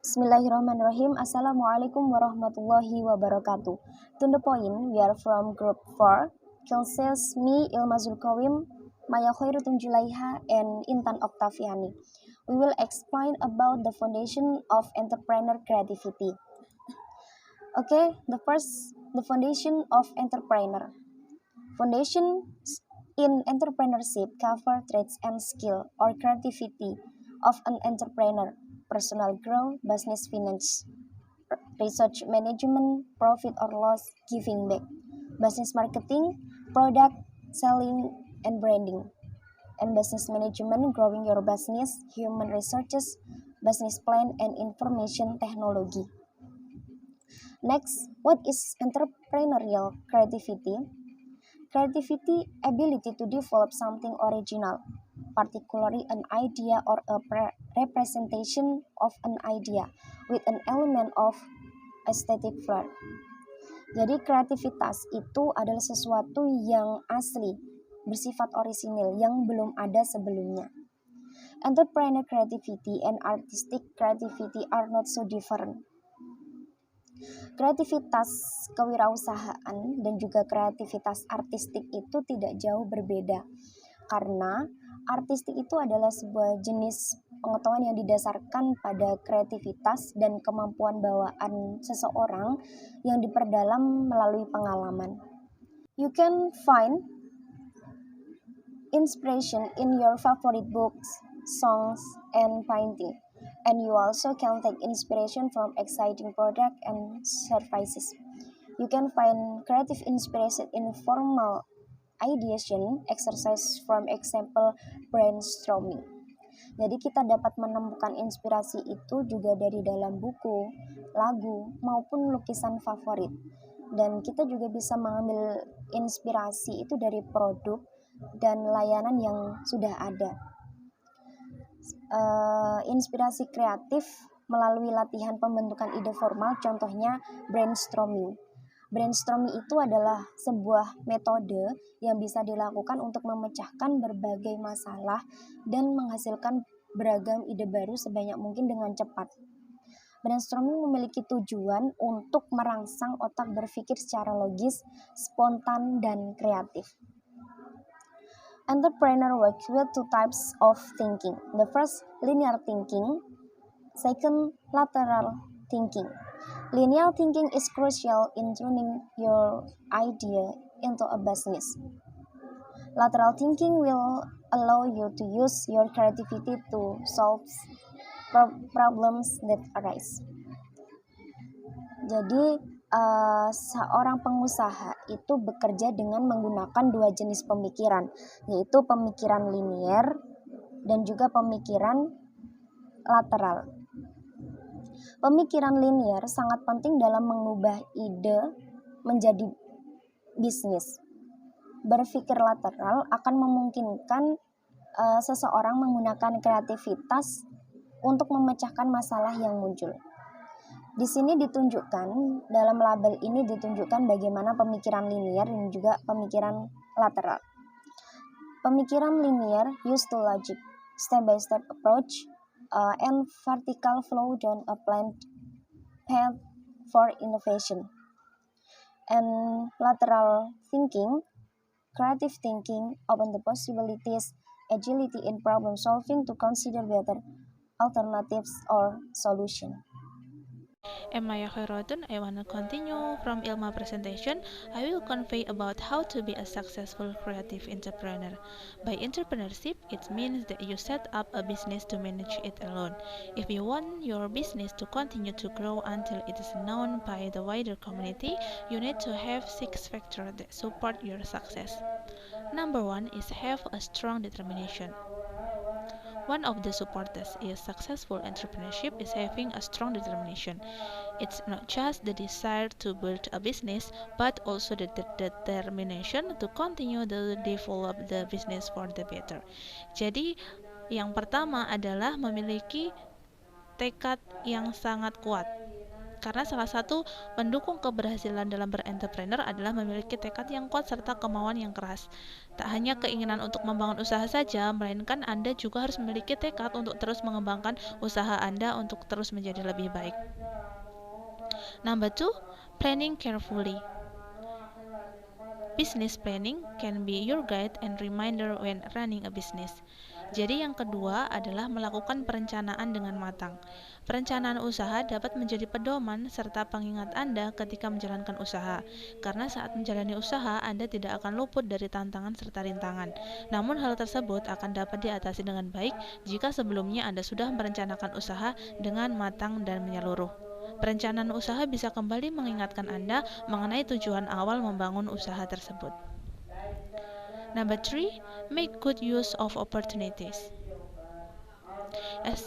Bismillahirrahmanirrahim. Assalamualaikum warahmatullahi wabarakatuh. To the point, we are from group 4. Kilses, me, Ilma Zulkawim, Maya Khairuddin Julaiha, and Intan Oktaviani. We will explain about the foundation of entrepreneur creativity. Okay, the foundation of entrepreneur. Foundation in entrepreneurship cover traits and skill or creativity of an entrepreneur, personal growth, business finance, research management, profit or loss, giving back, business marketing, product selling and branding, and business management, growing your business, human resources, business plan, and information technology. Next, what is entrepreneurial creativity? Creativity, ability to develop something original, particularly an idea or a representation of an idea with an element of aesthetic flair. Jadi kreativitas itu adalah sesuatu yang asli, bersifat orisinil, yang belum ada sebelumnya. Entrepreneur creativity and artistic creativity are not so different. Kreativitas kewirausahaan dan juga kreativitas artistik itu tidak jauh berbeda, karena artistik itu adalah sebuah jenis pengetahuan yang didasarkan pada kreativitas dan kemampuan bawaan seseorang yang diperdalam melalui pengalaman. You can find inspiration in your favorite books, songs, and painting. And you also can take inspiration from exciting products and services. You can find creative inspiration in formal ideation exercise, from example brainstorming. Jadi kita dapat menemukan inspirasi itu juga dari dalam buku, lagu, maupun lukisan favorit. Dan kita juga bisa mengambil inspirasi itu dari produk dan layanan yang sudah ada. Inspirasi kreatif melalui latihan pembentukan ide formal, contohnya brainstorming. Brainstorming itu adalah sebuah metode yang bisa dilakukan untuk memecahkan berbagai masalah dan menghasilkan beragam ide baru sebanyak mungkin dengan cepat. Brainstorming memiliki tujuan untuk merangsang otak berpikir secara logis, spontan, dan kreatif. Entrepreneur works with two types of thinking. The first, linear thinking. Second, lateral thinking. Linear thinking is crucial in turning your idea into a business. Lateral thinking will allow you to use your creativity to solve problems that arise. Jadi, seorang pengusaha itu bekerja dengan menggunakan dua jenis pemikiran, yaitu pemikiran linier dan juga pemikiran lateral. Pemikiran linier sangat penting dalam mengubah ide menjadi bisnis. Berpikir lateral akan memungkinkan seseorang menggunakan kreativitas untuk memecahkan masalah yang muncul. Di sini ditunjukkan, dalam label ini ditunjukkan bagaimana pemikiran linier dan juga pemikiran lateral. Pemikiran linier used to logic, step-by-step approach, and vertical flow down a planned path for innovation. And lateral thinking, creative thinking, open the possibilities, agility in problem solving to consider better alternatives or solution. Maya Khairuddin, I want to continue from Ilma presentation. I will convey about how to be a successful creative entrepreneur. By entrepreneurship, it means that you set up a business to manage it alone. If you want your business to continue to grow until it is known by the wider community, you need to have 6 factors that support your success. Number 1 is have a strong determination. One of the supporters is successful entrepreneurship is having a strong determination. It's not just the desire to build a business, but also the determination to continue to develop the business for the better. Jadi, yang pertama adalah memiliki tekad yang sangat kuat. Karena salah satu pendukung keberhasilan dalam berentrepreneur adalah memiliki tekad yang kuat serta kemauan yang keras. Tak hanya keinginan untuk membangun usaha saja, melainkan Anda juga harus memiliki tekad untuk terus mengembangkan usaha Anda untuk terus menjadi lebih baik. Number 2, planning carefully. Business planning can be your guide and reminder when running a business. Jadi yang kedua adalah melakukan perencanaan dengan matang. Perencanaan usaha dapat menjadi pedoman serta pengingat Anda ketika menjalankan usaha. Karena saat menjalani usaha, Anda tidak akan luput dari tantangan serta rintangan. Namun hal tersebut akan dapat diatasi dengan baik jika sebelumnya Anda sudah merencanakan usaha dengan matang dan menyeluruh. Perencanaan usaha bisa kembali mengingatkan Anda mengenai tujuan awal membangun usaha tersebut. Number 3, make good use of opportunities. As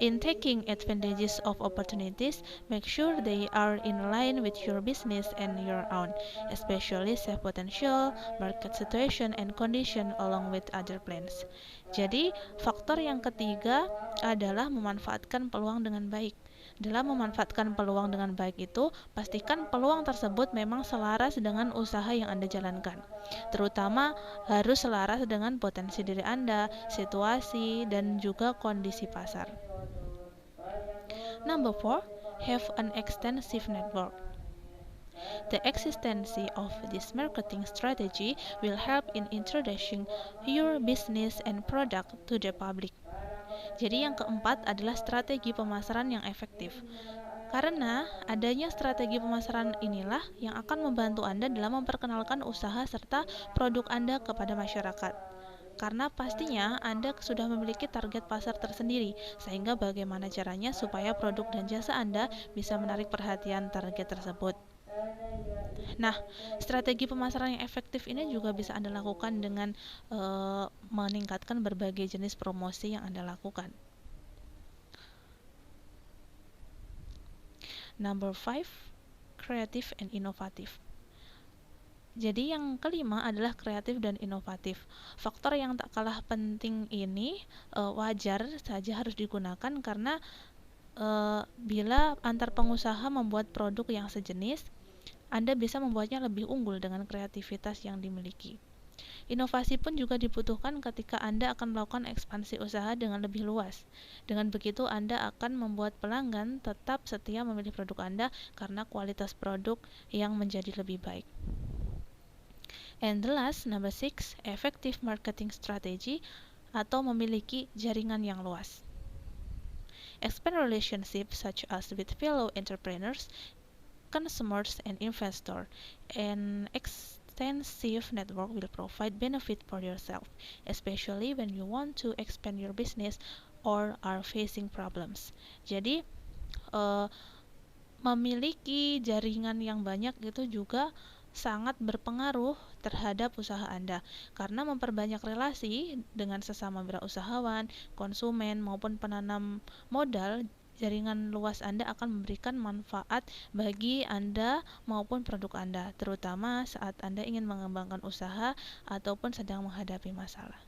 in taking advantages of opportunities, make sure they are in line with your business and your own, especially save potential, market situation, and condition along with other plans. Jadi, faktor yang ketiga adalah memanfaatkan peluang dengan baik. Dalam memanfaatkan peluang dengan baik itu, pastikan peluang tersebut memang selaras dengan usaha yang Anda jalankan. Terutama harus selaras dengan potensi diri Anda, situasi, dan juga kondisi pasar. Number 4, have an extensive network. The existence of this marketing strategy will help in introducing your business and product to the public. Jadi yang keempat adalah strategi pemasaran yang efektif. Karena adanya strategi pemasaran inilah yang akan membantu Anda dalam memperkenalkan usaha serta produk Anda kepada masyarakat. Karena pastinya Anda sudah memiliki target pasar tersendiri, sehingga bagaimana caranya supaya produk dan jasa Anda bisa menarik perhatian target tersebut. Nah, strategi pemasaran yang efektif ini juga bisa Anda lakukan dengan meningkatkan berbagai jenis promosi yang Anda lakukan. Number 5, kreatif and inovatif. Jadi yang kelima adalah kreatif dan inovatif. Faktor yang tak kalah penting ini wajar saja harus digunakan karena bila antar pengusaha membuat produk yang sejenis, Anda bisa membuatnya lebih unggul dengan kreativitas yang dimiliki. Inovasi pun juga dibutuhkan ketika Anda akan melakukan ekspansi usaha dengan lebih luas. Dengan begitu, Anda akan membuat pelanggan tetap setia memilih produk Anda karena kualitas produk yang menjadi lebih baik. And the last, number 6, effective marketing strategy atau memiliki jaringan yang luas. Expand relationships such as with fellow entrepreneurs, consumers, and investors, and extensive network will provide benefit for yourself, especially when you want to expand your business or are facing problems. Jadi, memiliki jaringan yang banyak itu juga sangat berpengaruh terhadap usaha Anda karena memperbanyak relasi dengan sesama wirausahawan, konsumen maupun penanam modal. Jaringan luas Anda akan memberikan manfaat bagi Anda maupun produk Anda, terutama saat Anda ingin mengembangkan usaha ataupun sedang menghadapi masalah.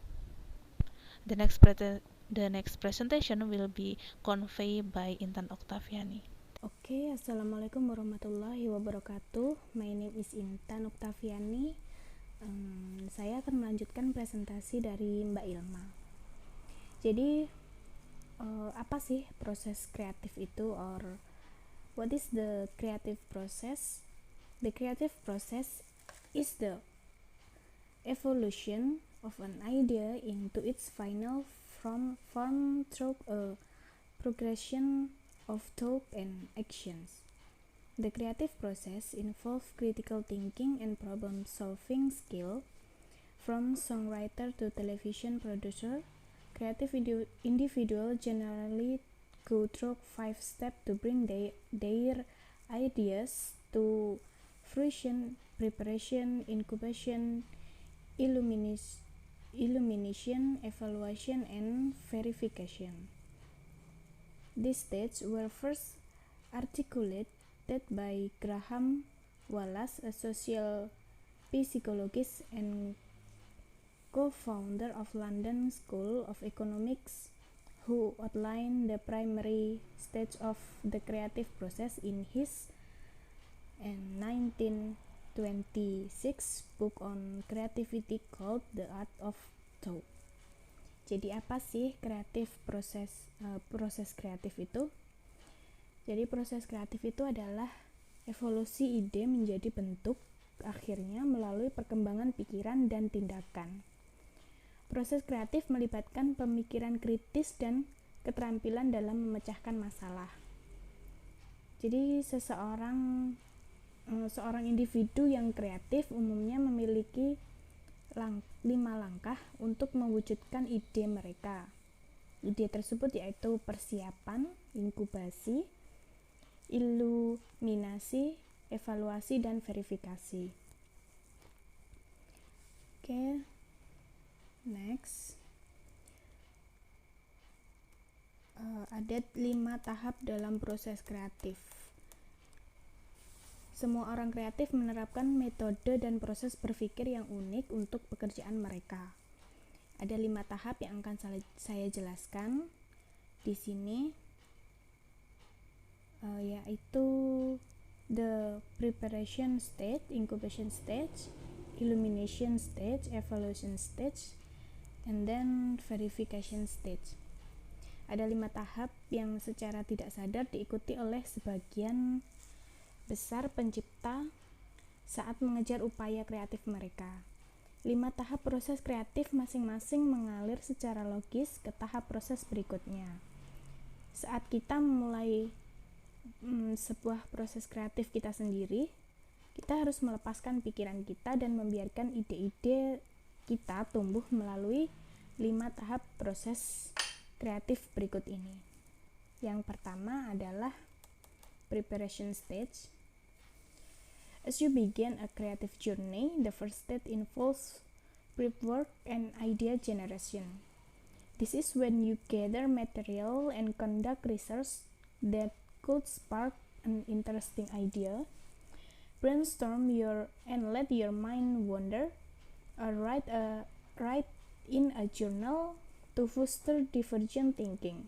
The next presentation will be conveyed by Intan Oktaviani. Oke, assalamualaikum warahmatullahi wabarakatuh. My name is Intan Oktaviani. Saya akan melanjutkan presentasi dari Mbak Ilma. Jadi apa sih proses kreatif itu, or what is the creative process? The creative process is the evolution of an idea into its final form through a progression of thought and actions. The creative process involves critical thinking and problem-solving skill. From songwriter to television producer, creative individuals generally go through 5 steps to bring their ideas to fruition: preparation, incubation, illumination, evaluation, and verification. These stages were first articulated by Graham Wallace, a social psychologist and co-founder of London School of Economics, who outlined the primary stage of the creative process in his 1926 book on creativity called The Art of Thought. Jadi apa sih proses kreatif itu? Jadi proses kreatif itu adalah evolusi ide menjadi bentuk akhirnya melalui perkembangan pikiran dan tindakan. Proses kreatif melibatkan pemikiran kritis dan keterampilan dalam memecahkan masalah. Jadi seorang individu yang kreatif umumnya memiliki 5 langkah untuk mewujudkan ide mereka. Ide tersebut yaitu persiapan, inkubasi, iluminasi, evaluasi, dan verifikasi. Oke, next. Ada 5 tahap dalam proses kreatif. Semua orang kreatif menerapkan metode dan proses berpikir yang unik untuk pekerjaan mereka. Ada 5 tahap yang akan saya jelaskan di sini, yaitu the preparation stage, incubation stage, illumination stage, evaluation stage, and then verification stage. Ada 5 tahap yang secara tidak sadar diikuti oleh sebagian besar pencipta saat mengejar upaya kreatif mereka. 5 tahap proses kreatif masing-masing mengalir secara logis ke tahap proses berikutnya. Saat kita memulai sebuah proses kreatif kita sendiri, kita harus melepaskan pikiran kita dan membiarkan ide-ide kita tumbuh melalui 5 tahap proses kreatif berikut ini. Yang pertama adalah preparation stage. As you begin a creative journey, the first step involves prep work and idea generation. This is when you gather material and conduct research that could spark an interesting idea. Brainstorm and let your mind wander, or write in a journal to foster divergent thinking.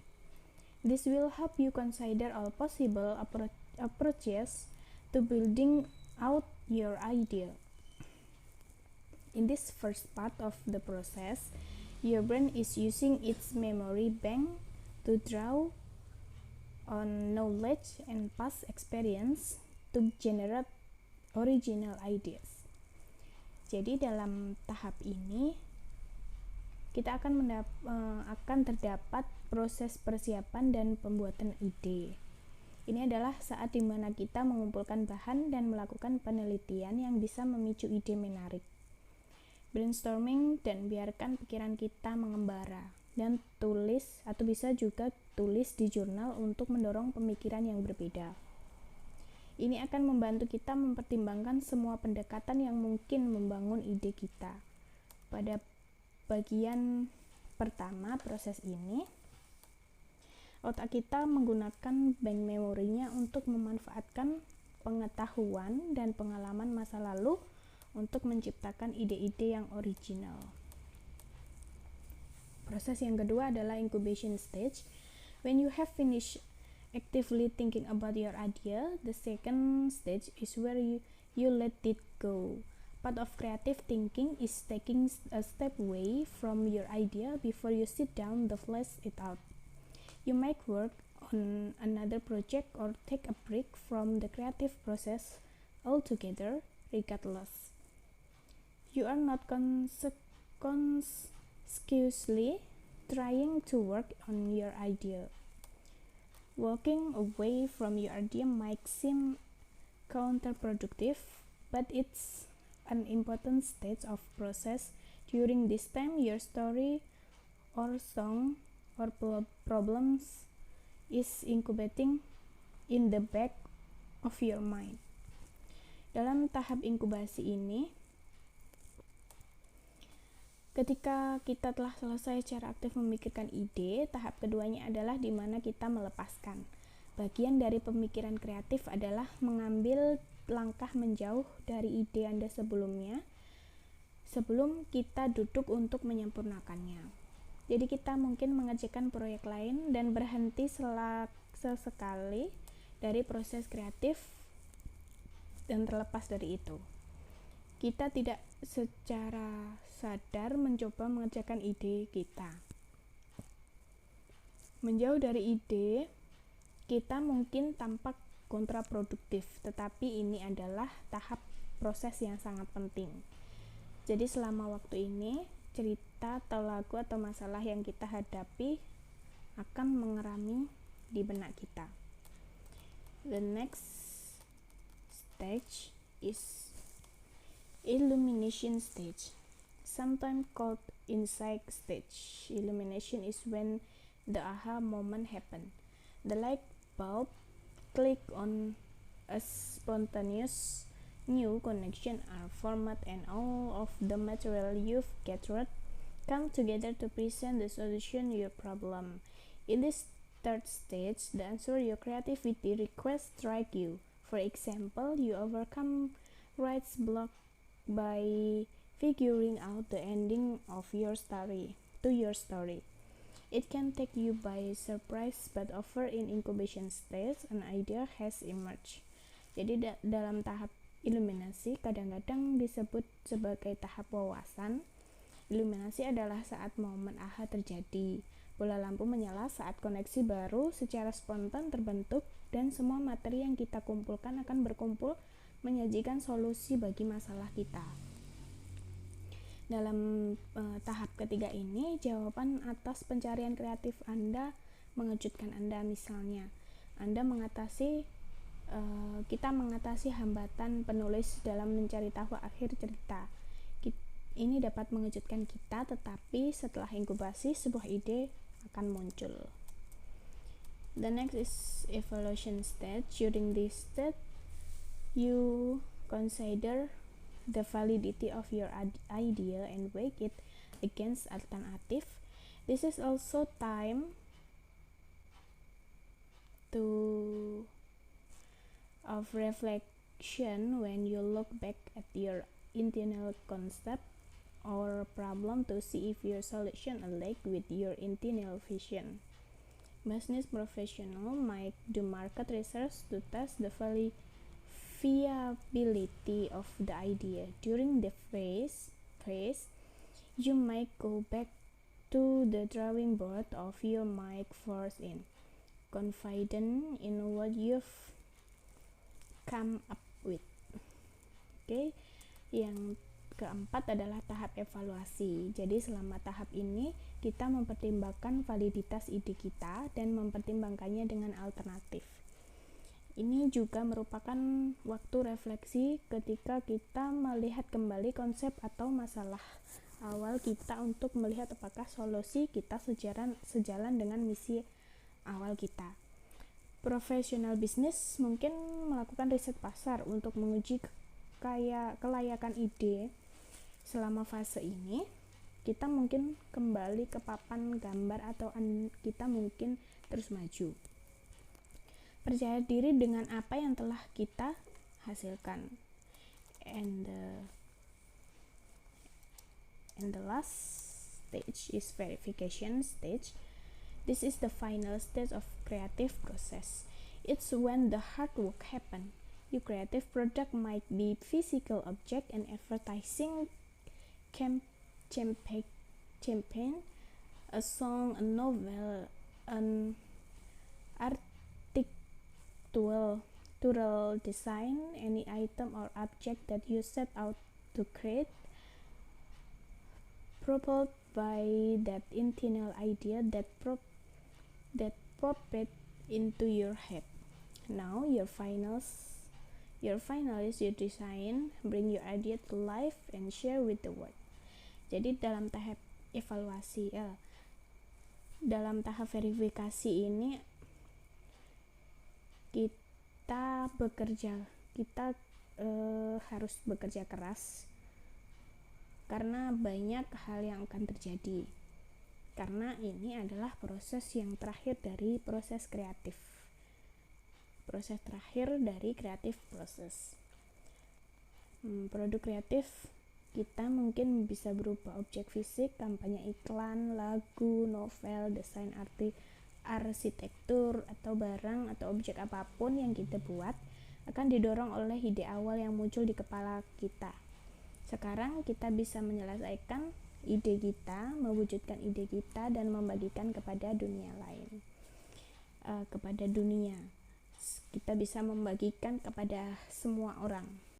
This will help you consider all possible approaches to building out your idea. In this first part of the process, your brain is using its memory bank to draw on knowledge and past experience to generate original ideas. Jadi dalam tahap ini kita akan terdapat proses persiapan dan pembuatan ide. Ini adalah saat dimana kita mengumpulkan bahan dan melakukan penelitian yang bisa memicu ide menarik. Brainstorming dan biarkan pikiran kita mengembara, dan tulis atau bisa juga tulis di jurnal untuk mendorong pemikiran yang berbeda. Ini akan membantu kita mempertimbangkan semua pendekatan yang mungkin membangun ide kita. Pada bagian pertama proses ini, otak kita menggunakan bank memorinya untuk memanfaatkan pengetahuan dan pengalaman masa lalu untuk menciptakan ide-ide yang original. Proses yang kedua adalah incubation stage. When you have finished actively thinking about your idea, the second stage is where you let it go. Part of creative thinking is taking a step away from your idea before you sit down to flesh it out. You might work on another project or take a break from the creative process altogether, regardless. You are not consciously trying to work on your idea. Walking away from your idea might seem counterproductive, but it's an important stage of process. During this time, your story or song or problems is incubating in the back of your mind. Dalam tahap inkubasi ini, ketika kita telah selesai secara aktif memikirkan ide, tahap keduanya adalah di mana kita melepaskan. Bagian dari pemikiran kreatif adalah mengambil langkah menjauh dari ide Anda sebelum kita duduk untuk menyempurnakannya. Jadi kita mungkin mengerjakan proyek lain dan berhenti sesekali dari proses kreatif dan terlepas dari itu. Kita tidak secara sadar mencoba mengerjakan ide kita. Menjauh dari ide, kita mungkin tampak kontraproduktif, tetapi ini adalah tahap proses yang sangat penting. Jadi selama waktu ini, cerita atau lagu atau masalah yang kita hadapi akan mengerami di benak kita. The next stage is illumination stage, sometimes called insight stage. Illumination is when the aha moment happens. The light bulb click on a spontaneous new connection are formed and all of the material you've gathered come together to present the solution your problem. In this third stage, the answer your creativity request strike you. For example, you overcome writer's block by figuring out the ending of your story. It can take you by surprise, but often in incubation stage, an idea has emerged. Jadi dalam tahap iluminasi kadang-kadang disebut sebagai tahap wawasan. Iluminasi adalah saat momen aha terjadi. Bola lampu menyala saat koneksi baru secara spontan terbentuk dan semua materi yang kita kumpulkan akan berkumpul menyajikan solusi bagi masalah kita. Dalam tahap ketiga ini, jawaban atas pencarian kreatif Anda mengejutkan Anda. Misalnya, kita mengatasi hambatan penulis dalam mencari tahu akhir cerita. Ini dapat mengejutkan kita, tetapi setelah inkubasi, sebuah ide akan muncul. The next is evaluation stage. During this stage, you consider the validity of your idea and weigh it against alternative. This is also time of reflection when you look back at your internal concept or problem to see if your solution aligns with your internal vision. Business professional might do market research to test the viability of the idea. During the phase, you might go back to the drawing board of your mic force in, confident in what you've come up with. Oke, yang keempat adalah tahap evaluasi. Jadi selama tahap ini kita mempertimbangkan validitas ide kita dan mempertimbangkannya dengan alternatif. Ini juga merupakan waktu refleksi ketika kita melihat kembali konsep atau masalah awal kita untuk melihat apakah solusi kita sejalan dengan misi awal kita. Profesional bisnis mungkin melakukan riset pasar untuk menguji kelayakan ide. Selama fase ini, kita mungkin kembali ke papan gambar atau kita mungkin terus maju. Percaya diri dengan apa yang telah kita hasilkan. And the last stage is verification stage. This is the final stage of creative process. It's when the hard work happens. Your creative product might be physical object, an advertising campaign, a song, a novel, an architectural design, any item or object that you set out to create, propelled by that internal idea that popped into your head. Now your final is your design, bring your idea to life and share with the world. Jadi dalam tahap evaluasi, dalam tahap verifikasi ini kita harus bekerja keras karena banyak hal yang akan terjadi. Karena ini adalah proses yang terakhir dari proses kreatif. Proses terakhir dari kreatif proses. Produk kreatif kita mungkin bisa berupa objek fisik, kampanye iklan, lagu, novel, desain arsitektur, atau barang atau objek apapun yang kita buat akan didorong oleh ide awal yang muncul di kepala kita. Sekarang kita bisa menyelesaikan ide kita, mewujudkan ide kita, dan membagikan kepada dunia lain. Kepada dunia, kita bisa membagikan kepada semua orang.